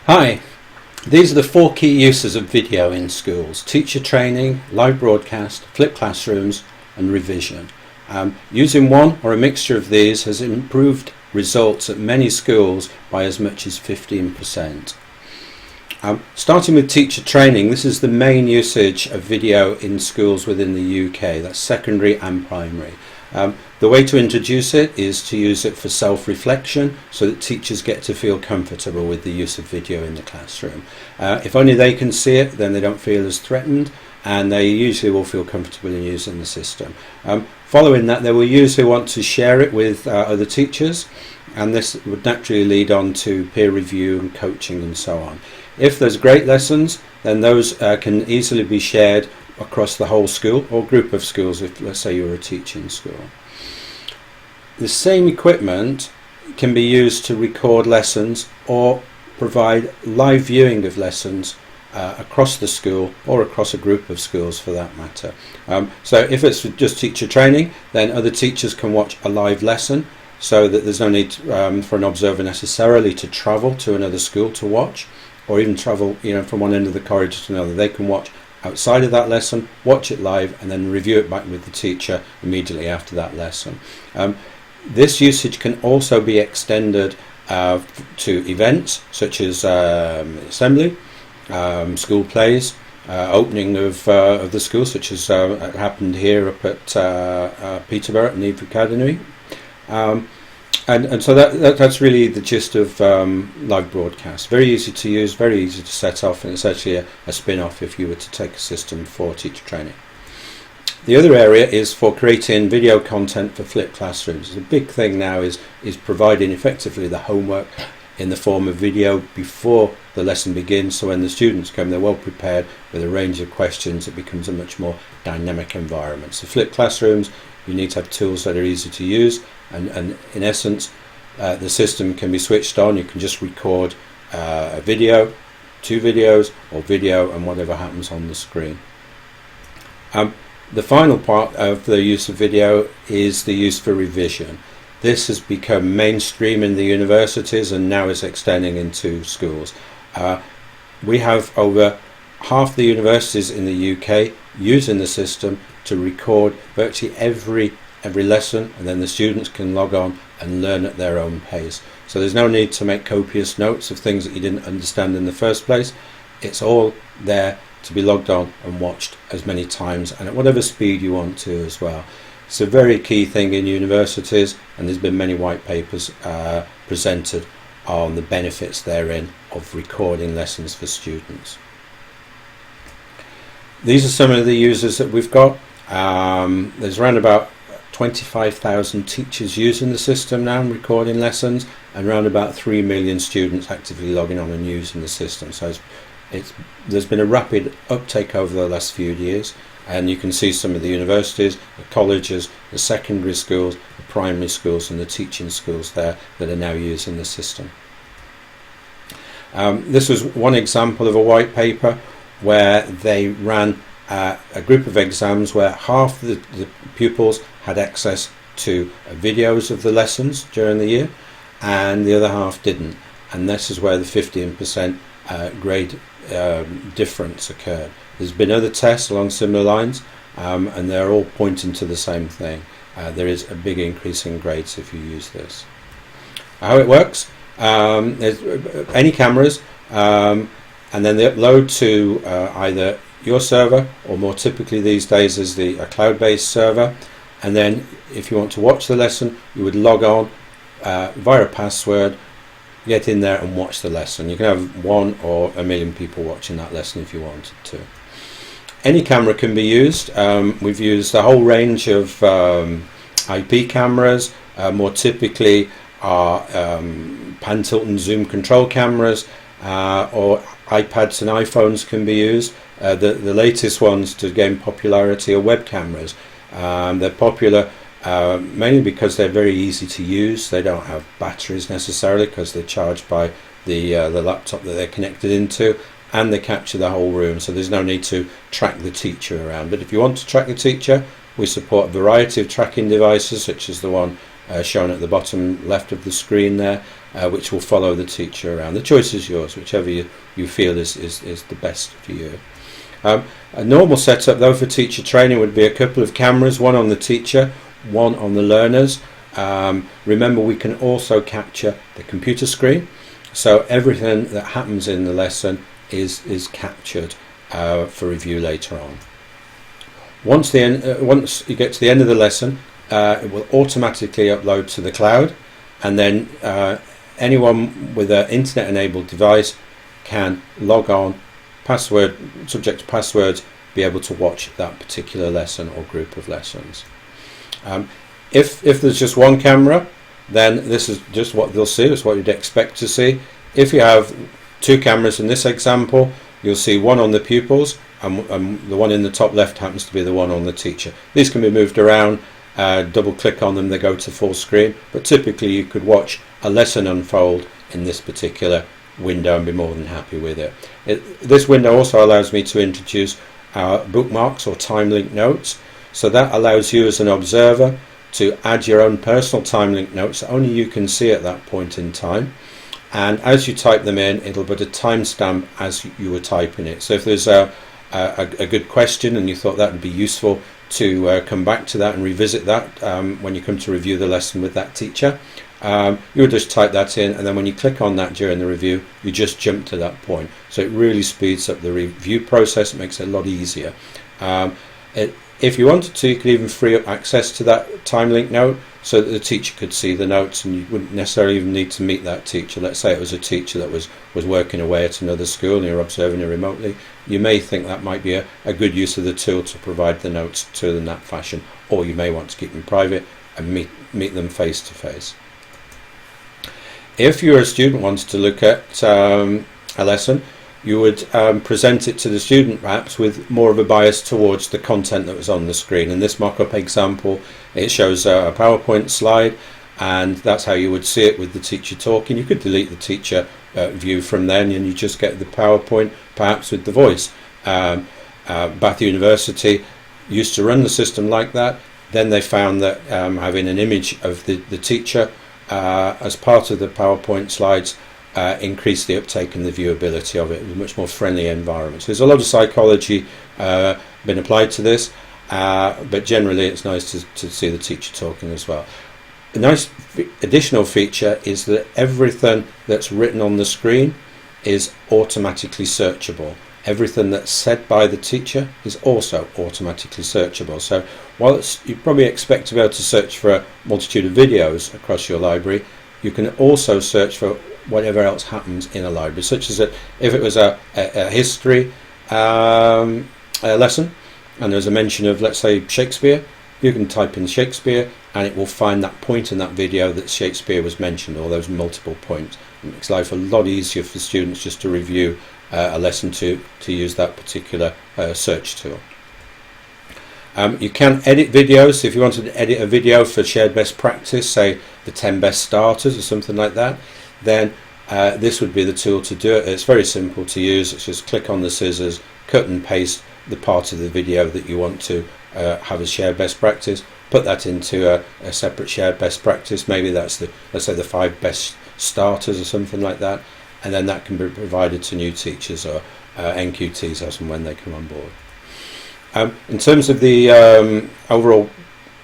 Hi, these are the 4 key uses of video in schools: teacher training, live broadcast, flipped classrooms and revision. Using one or a mixture of these has improved results at many schools by as much as 15%. Starting with teacher training, this is the main usage of video in schools within the UK, that's secondary and primary. The way to introduce it is to use it for self-reflection so that teachers get to feel comfortable with the use of video in the classroom. If only they can see it, then they don't feel as threatened, and they usually will feel comfortable in using the system. Following that, they will usually want to share it with other teachers, and this would naturally lead on to peer review and coaching and so on. If there's great lessons, then those can easily be shared across the whole school or group of schools if, let's say, you're a teaching school. The same equipment can be used to record lessons or provide live viewing of lessons across the school or across a group of schools for that matter. So if it's just teacher training, then other teachers can watch a live lesson so that there's no need for an observer necessarily to travel to another school to watch, or even travel from one end of the corridor to another. They can watch outside of that lesson, watch it live, and then review it back with the teacher immediately after that lesson. This usage can also be extended to events such as assembly, school plays, opening of the school, such as happened here up at Peterborough at Neve Academy. And so that's really the gist of live broadcast. Very easy to use, very easy to set off, and it's actually a spin-off if you were to take a system for teacher training. The other area is for creating video content for flipped classrooms. The big thing now is providing effectively the homework in the form of video before the lesson begins, so when the students come, they're well prepared with a range of questions. It becomes a much more dynamic environment. So flipped classrooms, you need to have tools that are easy to use, and in essence the system can be switched on. You can just record a video, 2 videos, or video and whatever happens on the screen. The final part of the use of video is the use for revision. This has become mainstream in the universities and now is extending into schools. We have over half the universities in the UK using the system to record virtually every lesson, and then the students can log on and learn at their own pace. So there's no need to make copious notes of things that you didn't understand in the first place. It's all there to be logged on and watched as many times and at whatever speed you want to as well. It's a very key thing in universities, and there's been many white papers presented on the benefits therein of recording lessons for students. These are some of the users that we've got. There's around about 25,000 teachers using the system now and recording lessons, and around about 3 million students actively logging on and using the system. So there's been a rapid uptake over the last few years, and you can see some of the universities, the colleges, the secondary schools, the primary schools and the teaching schools there that are now using the system. This was one example of a white paper where they ran a group of exams where half the pupils had access to videos of the lessons during the year and the other half didn't, and this is where the 15% grade difference occurred. There's been other tests along similar lines, and they're all pointing to the same thing. There is a big increase in grades if you use this. How it works, there's any cameras, and then they upload to either your server, or more typically these days is a cloud-based server, and then if you want to watch the lesson, you would log on via a password, get in there and watch the lesson. You can have 1 or 1 million people watching that lesson if you wanted to. Any camera can be used. We've used a whole range of IP cameras. More typically are pan, tilt and zoom control cameras, or iPads and iPhones can be used. The latest ones to gain popularity are web cameras. They're popular mainly because they're very easy to use. They don't have batteries necessarily because they're charged by the laptop that they're connected into, and they capture the whole room, so there's no need to track the teacher around. But if you want to track the teacher, we support a variety of tracking devices such as the one shown at the bottom left of the screen there, which will follow the teacher around. The choice is yours, whichever you feel is the best for you. A normal setup though for teacher training would be a couple of cameras, one on the teacher, one on the learners. Remember, we can also capture the computer screen, so everything that happens in the lesson is captured for review later on. Once you get to the end of the lesson, it will automatically upload to the cloud, and then anyone with an internet enabled device can log on, subject to passwords, be able to watch that particular lesson or group of lessons. If there's just one camera, then this is just what they'll see. It's what you'd expect to see. If you have two cameras in this example, you'll see one on the pupils, and the one in the top left happens to be the one on the teacher. These can be moved around, double click on them, they go to full screen, but typically you could watch a lesson unfold in this particular window and be more than happy with it. This window also allows me to introduce bookmarks or time link notes, so that allows you as an observer to add your own personal time link notes that only you can see at that point in time, and as you type them in, it'll put a timestamp as you were typing it. So if there's a good question and you thought that would be useful to come back to that and revisit that when you come to review the lesson with that teacher, you would just type that in, and then when you click on that during the review, you just jump to that point. So it really speeds up the review process. It makes it a lot easier. If you wanted to, you could even free up access to that time link note so that the teacher could see the notes, and you wouldn't necessarily even need to meet that teacher. Let's say it was a teacher that was working away at another school and you're observing it remotely. You may think that might be a good use of the tool to provide the notes to them in that fashion, or you may want to keep them private and meet them face to face. If you're a student wanting to look at a lesson, you would present it to the student perhaps with more of a bias towards the content that was on the screen. In this mock-up example, it shows a PowerPoint slide, and that's how you would see it with the teacher talking. You could delete the teacher view from then, and you just get the PowerPoint perhaps with the voice. Bath University used to run the system like that. Then they found that having an image of the teacher as part of the PowerPoint slides increased the uptake and the viewability of it. It was a much more friendly environment. So there's a lot of psychology been applied to this, but generally it's nice to see the teacher talking as well. A nice additional feature is that everything that's written on the screen is automatically searchable. Everything that's said by the teacher is also automatically searchable. So while you probably expect to be able to search for a multitude of videos across your library, you can also search for whatever else happens in a library, such as if it was a history lesson and there's a mention of, let's say, Shakespeare, you can type in Shakespeare and it will find that point in that video that Shakespeare was mentioned, or those multiple points. It makes life a lot easier for students just to review a lesson to use that particular search tool. You can edit videos. If you wanted to edit a video for shared best practice, say the 10 best starters or something like that, then this would be the tool to do it. It's very simple to use. It's just click on the scissors, cut and paste the part of the video that you want to have as shared best practice, put that into a separate shared best practice. Maybe that's let's say the 5 best starters or something like that, and then that can be provided to new teachers or NQTs as and when they come on board. In terms of the overall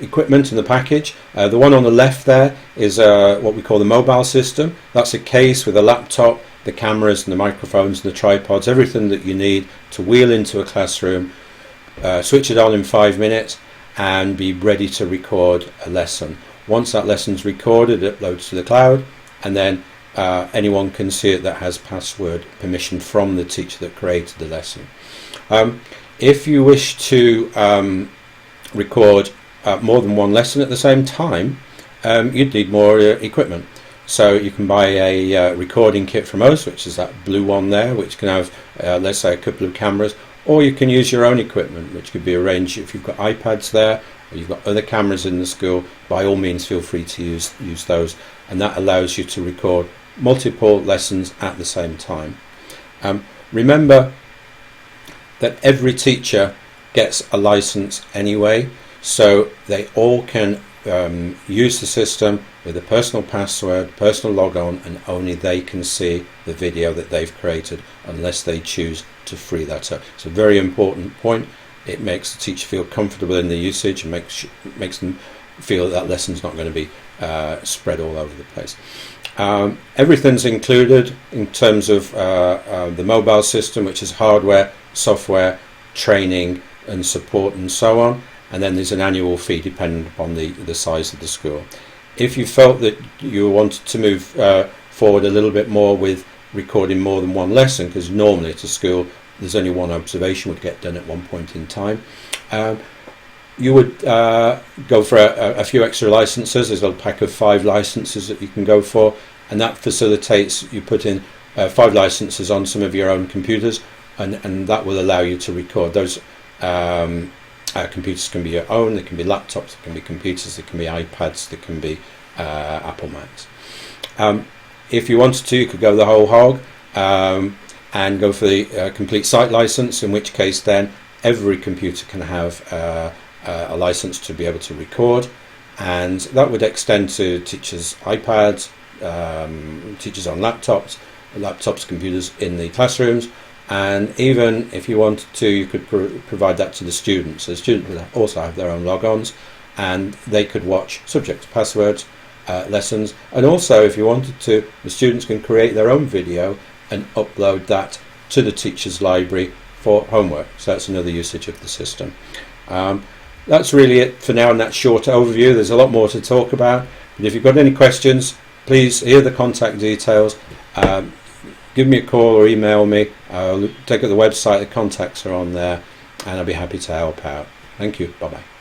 equipment in the package, the one on the left there is what we call the mobile system. That's a case with a laptop, the cameras and the microphones and the tripods, everything that you need to wheel into a classroom, switch it on in 5 minutes and be ready to record a lesson. Once that lesson's recorded, it uploads to the cloud, and then anyone can see it that has password permission from the teacher that created the lesson. If you wish to record more than one lesson at the same time, you'd need more equipment. So you can buy a recording kit from us, which is that blue one there, which can have, let's say, a couple of cameras, or you can use your own equipment, which could be arranged. If you've got iPads there, or you've got other cameras in the school, by all means feel free to use those, and that allows you to record multiple lessons at the same time. Remember that every teacher gets a license anyway, so they all can use the system with a personal password, personal logon, and only they can see the video that they've created unless they choose to free that up. It's a very important point. It makes the teacher feel comfortable in the usage and makes them feel that lesson's not going to be spread all over the place. Everything's included in terms of the mobile system, which is hardware, software, training and support and so on, and then there's an annual fee depending upon the size of the school. If you felt that you wanted to move forward a little bit more with recording more than one lesson, because normally at a school there's only one observation would get done at one point in time, you would go for a few extra licenses. There's a little pack of 5 licenses that you can go for, and that facilitates you put in 5 licenses on some of your own computers, and that will allow you to record. Those computers can be your own, they can be laptops, they can be computers, they can be iPads, they can be Apple Macs. If you wanted to, you could go the whole hog and go for the complete site license, in which case then every computer can have a license to be able to record, and that would extend to teachers' iPads, teachers on laptops, computers in the classrooms, and even if you wanted to, you could provide that to the students. So the students would also have their own logons, and they could watch subject to passwords lessons, and also if you wanted to, the students can create their own video and upload that to the teacher's library for homework. So that's another usage of the system. That's really it for now in that short overview. There's a lot more to talk about, but if you've got any questions, please, here are the contact details. Give me a call or email me. Take a look at the website, the contacts are on there, and I'll be happy to help out. Thank you. Bye bye.